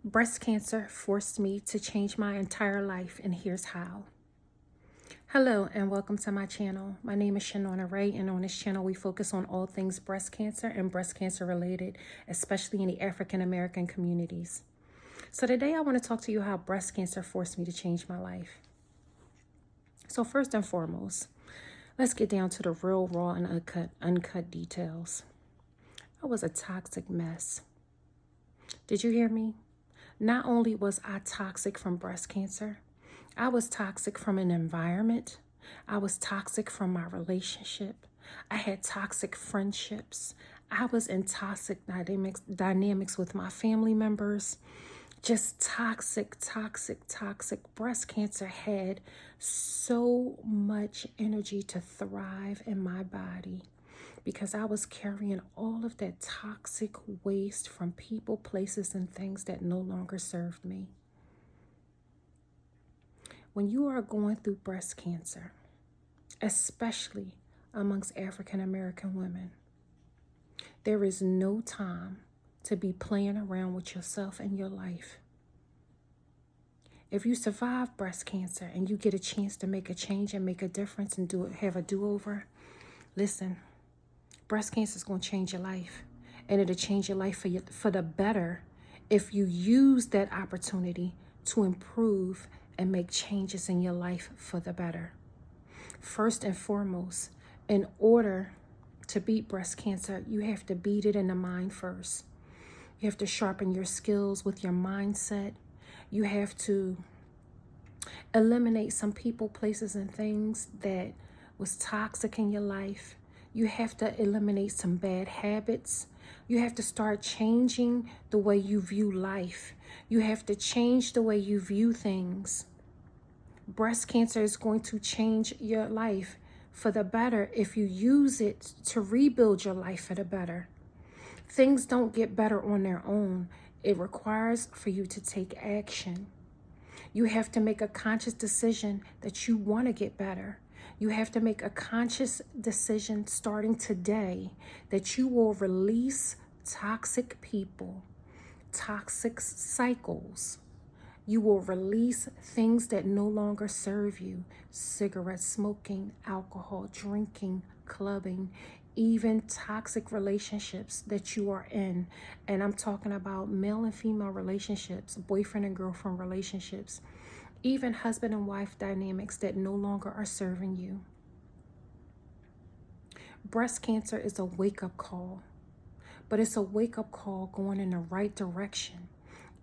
Breast cancer forced me to change my entire life, and here's how. Hello and welcome to my channel. My name is Shanona Ray, and on this channel we focus on all things breast cancer and breast cancer related, especially in the African American communities. So today I want to talk to you how breast cancer forced me to change my life. So first and foremost, let's get down to the real raw and uncut details. I was a toxic mess. Did you hear me? Not only was I toxic from breast cancer, I was toxic from an environment. I was toxic from my relationship. I had toxic friendships. I was in toxic dynamics with my family members. Just toxic. Breast cancer had so much energy to thrive in my body because I was carrying all of that toxic waste from people, places, and things that no longer served me. When you are going through breast cancer, especially amongst African American women, there is no time to be playing around with yourself and your life. If you survive breast cancer and you get a chance to make a change and make a difference and have a do-over, listen, breast cancer is going to change your life, and it'll change your life for the better if you use that opportunity to improve and make changes in your life for the better. First and foremost, in order to beat breast cancer, you have to beat it in the mind first. You have to sharpen your skills with your mindset. You have to eliminate some people, places, and things that was toxic in your life. You have to eliminate some bad habits. You have to start changing the way you view life. You have to change the way you view things. Breast cancer is going to change your life for the better if you use it to rebuild your life for the better. Things don't get better on their own. It requires for you to take action. You have to make a conscious decision that you want to get better. You have to make a conscious decision starting today that you will release toxic people, toxic cycles. You will release things that no longer serve you: cigarette smoking, alcohol drinking, clubbing, even toxic relationships that you are in. And I'm talking about male and female relationships, boyfriend and girlfriend relationships, even husband and wife dynamics that no longer are serving you. Breast cancer is a wake-up call, but it's a wake-up call going in the right direction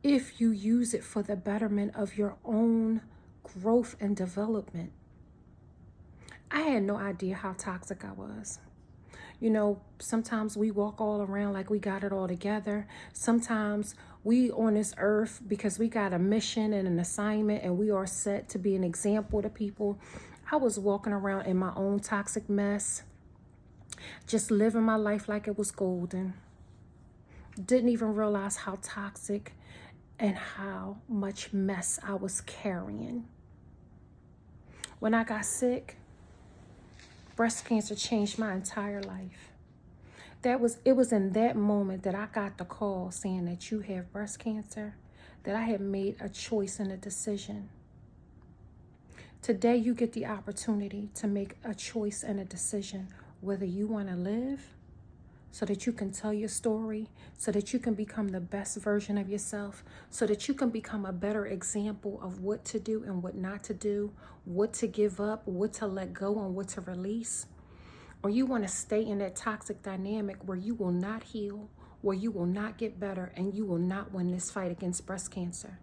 if you use it for the betterment of your own growth and development. I had no idea how toxic I was. You know, sometimes we walk all around like we got it all together. Sometimes we on this earth because we got a mission and an assignment and we are set to be an example to people. I was walking around in my own toxic mess, just living my life like it was golden. Didn't even realize how toxic and how much mess I was carrying. When I got sick, breast cancer changed my entire life. It was in that moment that I got the call saying that you have breast cancer, that I had made a choice and a decision. Today you get the opportunity to make a choice and a decision whether you want to live so that you can tell your story, so that you can become the best version of yourself, so that you can become a better example of what to do and what not to do, what to give up, what to let go, and what to release. Or you want to stay in that toxic dynamic where you will not heal, where you will not get better, and you will not win this fight against breast cancer.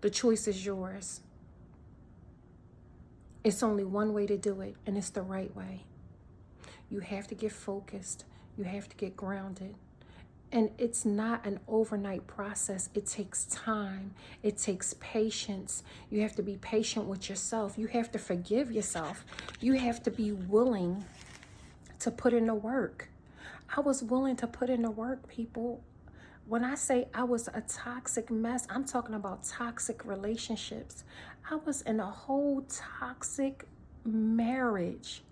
The choice is yours. It's only one way to do it, and it's the right way. You have to get focused. You have to get grounded. And it's not an overnight process. It takes time. It takes patience. You have to be patient with yourself. You have to forgive yourself. You have to be willing to put in the work. I was willing to put in the work, people. When I say I was a toxic mess, I'm talking about toxic relationships. I was in a whole toxic marriage.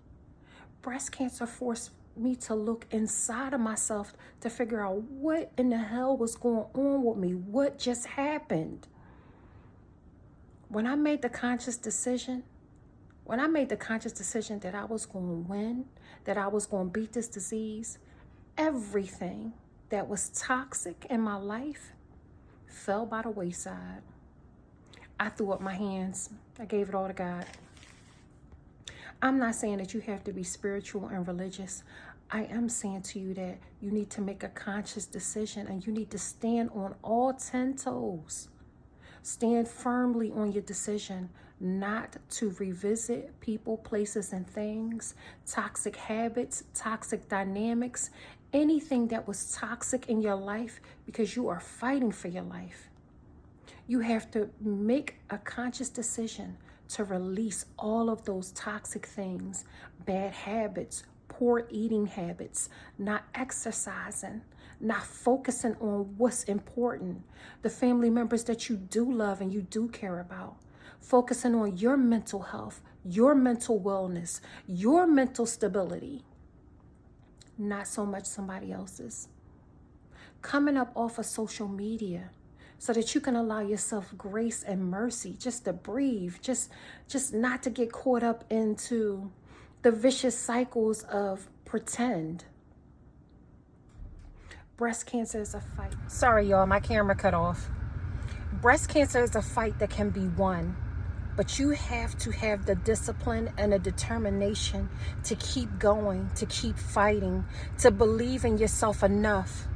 Breast cancer forced me to look inside of myself to figure out what in the hell was going on with me. What just happened? When I made the conscious decision that I was going to win, that I was going to beat this disease, everything that was toxic in my life fell by the wayside. I threw up my hands. I gave it all to God. I'm not saying that you have to be spiritual and religious. I am saying to you that you need to make a conscious decision and you need to stand on all 10 toes. Stand firmly on your decision not to revisit people, places, and things, toxic habits, toxic dynamics, anything that was toxic in your life, because you are fighting for your life. You have to make a conscious decision to release all of those toxic things, bad habits, poor eating habits, not exercising, not focusing on what's important, the family members that you do love and you do care about, focusing on your mental health, your mental wellness, your mental stability, not so much somebody else's. Coming up off of social media so that you can allow yourself grace and mercy just to breathe, just not to get caught up into the vicious cycles of pretend. Breast cancer is a fight. Sorry, y'all, my camera cut off. Breast cancer is a fight that can be won, but you have to have the discipline and the determination to keep going, to keep fighting, to believe in yourself enough.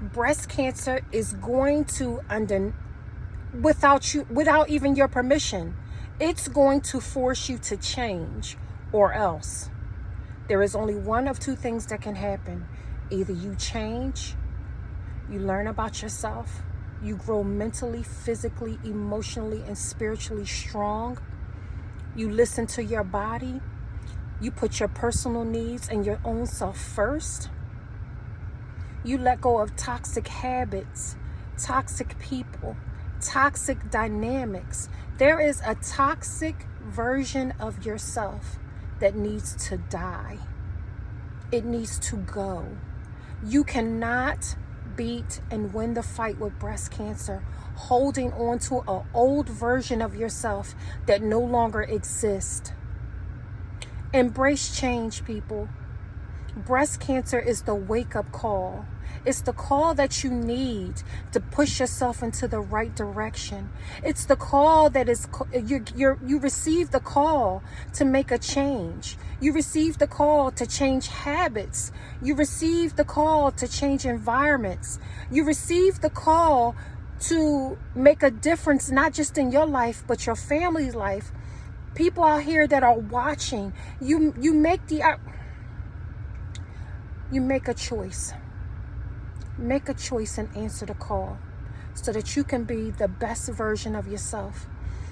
Breast cancer is going to, without even your permission, it's going to force you to change, or else. There is only one of two things that can happen. Either you change, you learn about yourself, you grow mentally, physically, emotionally, and spiritually strong. You listen to your body. You put your personal needs and your own self first. You let go of toxic habits, toxic people, toxic dynamics. There is a toxic version of yourself that needs to die. It needs to go. You cannot beat and win the fight with breast cancer holding on to an old version of yourself that no longer exists. Embrace change, people. Breast cancer is the wake-up call. It's the call that you need to push yourself into the right direction. It's the call that is, you receive the call to make a change. You receive the call to change habits. You receive the call to change environments. You receive the call to make a difference, not just in your life, but your family's life. People out here that are watching, you make a choice. Make a choice and answer the call so that you can be the best version of yourself.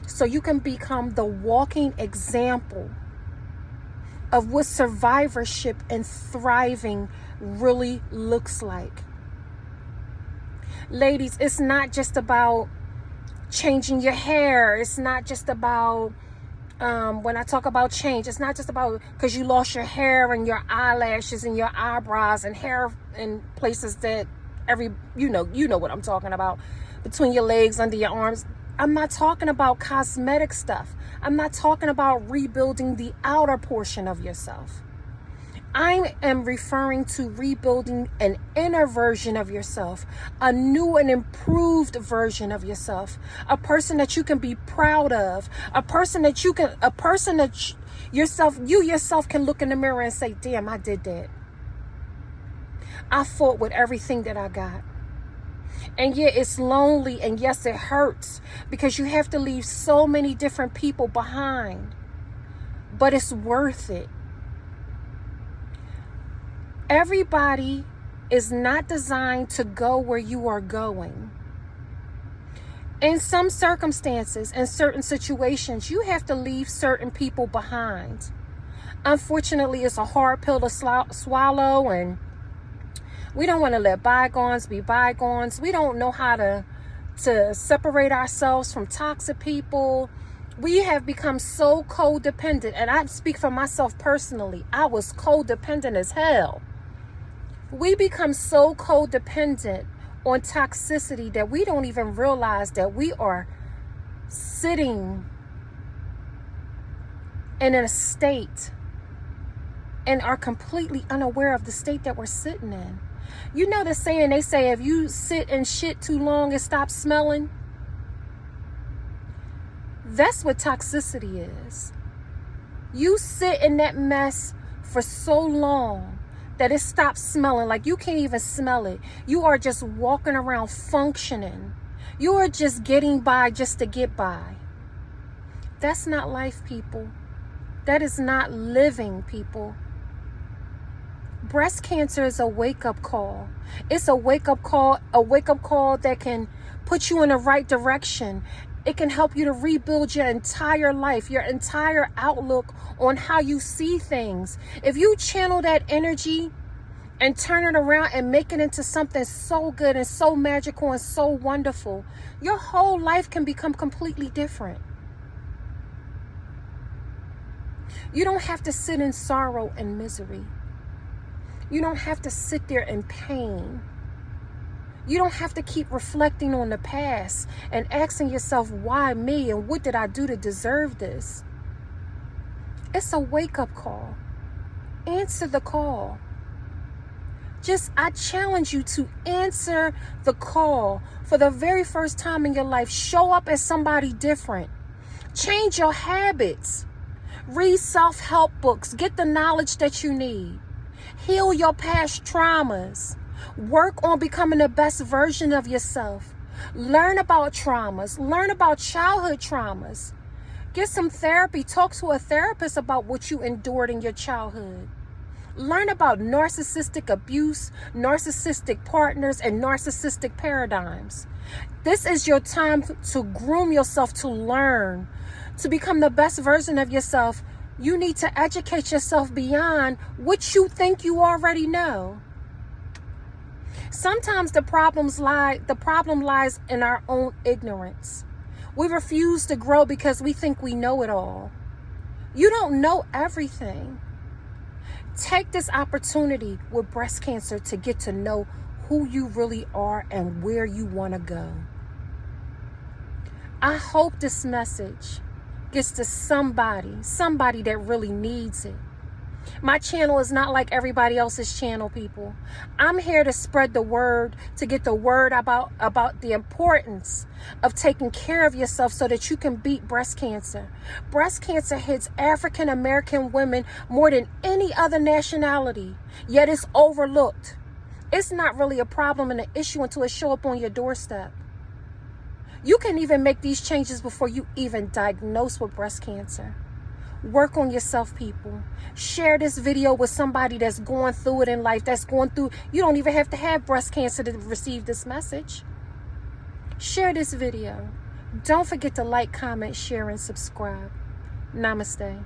So you can become the walking example of what survivorship and thriving really looks like. Ladies, it's not just about changing your hair. It's not just about when I talk about change, it's not just about because you lost your hair and your eyelashes and your eyebrows and hair in places that you know what I'm talking about, between your legs, under your arms. I'm not talking about cosmetic stuff. I'm not talking about rebuilding the outer portion of yourself. I am referring to rebuilding an inner version of yourself, a new and improved version of yourself, a person that you can be proud of, you yourself can look in the mirror and say, damn, I did that. I fought with everything that I got. And yeah, it's lonely, and yes, it hurts because you have to leave so many different people behind, but it's worth it. Everybody is not designed to go where you are going. In some circumstances and certain situations, you have to leave certain people behind. Unfortunately, it's a hard pill to swallow, and we don't want to let bygones be bygones. We don't know how to separate ourselves from toxic people. We have become so codependent, and I speak for myself personally. I was codependent as hell. We become so codependent on toxicity that we don't even realize that we are sitting in a state and are completely unaware of the state that we're sitting in. You know the saying, they say if you sit in shit too long, it stops smelling. That's what toxicity is. You sit in that mess for so long that it stops smelling, like you can't even smell it. You are just walking around functioning. You are just getting by just to get by. That's not life, people. That is not living, people. Breast cancer is a wake-up call. It's a wake-up call that can put you in the right direction. It can help you to rebuild your entire life, your entire outlook on how you see things. If you channel that energy and turn it around and make it into something so good and so magical and so wonderful, your whole life can become completely different. You don't have to sit in sorrow and misery. You don't have to sit there in pain. You don't have to keep reflecting on the past and asking yourself, why me and what did I do to deserve this? It's a wake-up call. Answer the call. I challenge you to answer the call for the very first time in your life. Show up as somebody different. Change your habits. Read self-help books. Get the knowledge that you need. Heal your past traumas. Work on becoming the best version of yourself. Learn about traumas. Learn about childhood traumas. Get some therapy. Talk to a therapist about what you endured in your childhood. Learn about narcissistic abuse, narcissistic partners, and narcissistic paradigms. This is your time to groom yourself, to learn, to become the best version of yourself. You need to educate yourself beyond what you think you already know. Sometimes the problem lies in our own ignorance. We refuse to grow because we think we know it all. You don't know everything. Take this opportunity with breast cancer to get to know who you really are and where you want to go. I hope this message gets to somebody that really needs it. My channel is not like everybody else's channel, people. I'm here to spread the word, to get the word about the importance of taking care of yourself so that you can beat breast cancer. Breast cancer hits African American women more than any other nationality, yet it's overlooked. It's not really a problem and an issue until it shows up on your doorstep. You can even make these changes before you even diagnose with breast cancer. Work on yourself, people. Share this video with somebody that's going through it in life, you don't even have to have breast cancer to receive this message. Share this video. Don't forget to like, comment, share, and subscribe. Namaste.